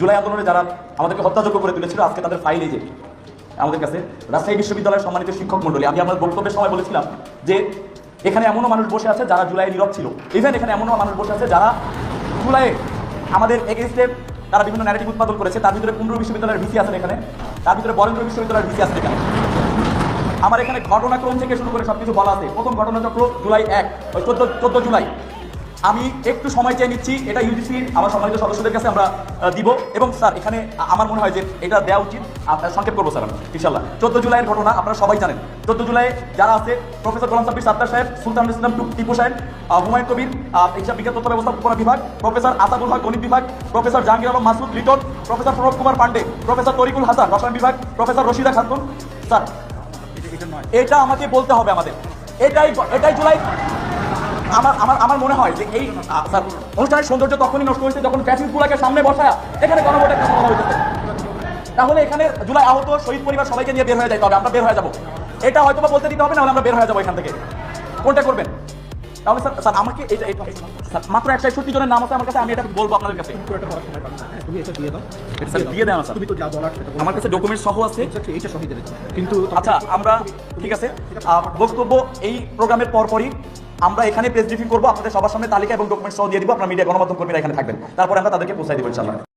জুলাই আন্দোলনে যারা আমাদেরকে হত্যাযোগ্য করে তুলেছিল, আজকে তাদের ফাইল এই যে আমাদের কাছে। রাজশাহী বিশ্ববিদ্যালয়ের সম্মানিত শিক্ষক মন্ডলী, আমি আমার বক্তব্যের সময় বলেছিলাম যে এখানে এমনও মানুষ বসে আছে যারা জুলাইয়ে নীরব ছিল। ইভেন এখানে এমনও মানুষ বসে আছে যারা জুলাইয়ে আমাদের এগেইনস্টে তারা বিভিন্ন ন্যারেটিভ উৎপাদন করেছে। তার ভিতরে কুন্ডু বিশ্ববিদ্যালয়ের ভিসি আছেন এখানে, তার ভিতরে বরেন্দ্র বিশ্ববিদ্যালয়ের ভিসি আছেন এখানে। আমার এখানে ঘটনাক্রম থেকে শুরু করে সবকিছু বলা আছে। প্রথম ঘটনাচক্র জুলাই 1, ওই 14 জুলাই। আমি একটু সময় চেয়ে নিচ্ছি, এটা ইউজিসির আমার সম্মানিত সদস্যদের কাছে আমরা দিব। এবং স্যার এখানে আমার মনে হয় যে এটা দেওয়া উচিত, আপনার সংক্ষেপ করবো স্যার আমি ইনশাল্লাহ। 14 জুলাইয়ের ঘটনা আপনারা সবাই জানেন। 14 জুলাই যারা আছে, প্রফেসর গোলাম সাব্বির সাত্তার সাহেব, সুলতানুল ইসলাম টিপু সাহেব, হুমায়ুন কবির হিসাব বিজ্ঞান তথ্য ব্যবস্থাপনা বিভাগ, প্রফেসর আসাদুল হক গণিত বিভাগ, professor Jahangir Alam Masud Liton, professor Pranab Kumar Pandey, professor Tarikul Hasan রসায়ন বিভাগ, প্রফেসর রশিদা খাতুন। স্যার এটা আমাকে বলতে হবে আমাদের, এটাই জুলাই। আমার মনে হয় যে এই স্যার অনুষ্ঠানের সৌন্দর্য তখনই নষ্ট হয়েছে যখন ফ্যাসিস্টগুলোকে সামনে বসায় এখানে গণভোটের কথা বলা হয়েছে। তাহলে এখানে জুলাই আহত শহীদ পরিবার সবাইকে নিয়ে বের হয়ে যাইতে হবে, আমরা বের হয়ে যাবো। এটা হয়তো বা বলতে দিতে হবে না, আমরা বের হয়ে যাবো এখান থেকে। কোনটা করবেন? তাহলে স্যার আমাকে এটা স্যার মাত্র 161 জনের নাম আছে আমার কাছে, আমি এটা বলবো আপনাদের কাছে। তুমি এটা দিয়ে দাও, স্যার দিয়ে দেন স্যার, তুমি তো যা বলার সেটা আমার কাছে ডকুমেন্ট সহ আছে। এইটা শহীদের কিন্তু আচ্ছা আমরা ঠিক আছে, বক্তব্য এই প্রোগ্রামের পরপরই আমরা এখানে প্রেস ব্রিফিং করবো, আপনাদের সবার সামনে তালিকা এবং ডকুমেন্ট সহ দিয়ে দিব। আপনারা মিডিয়া গণমাধ্যম কর্মীরা এখানে থাকবেন, তারপরে আমরা তাদেরকে পৌঁছাই দিব ইনশাআল্লাহ।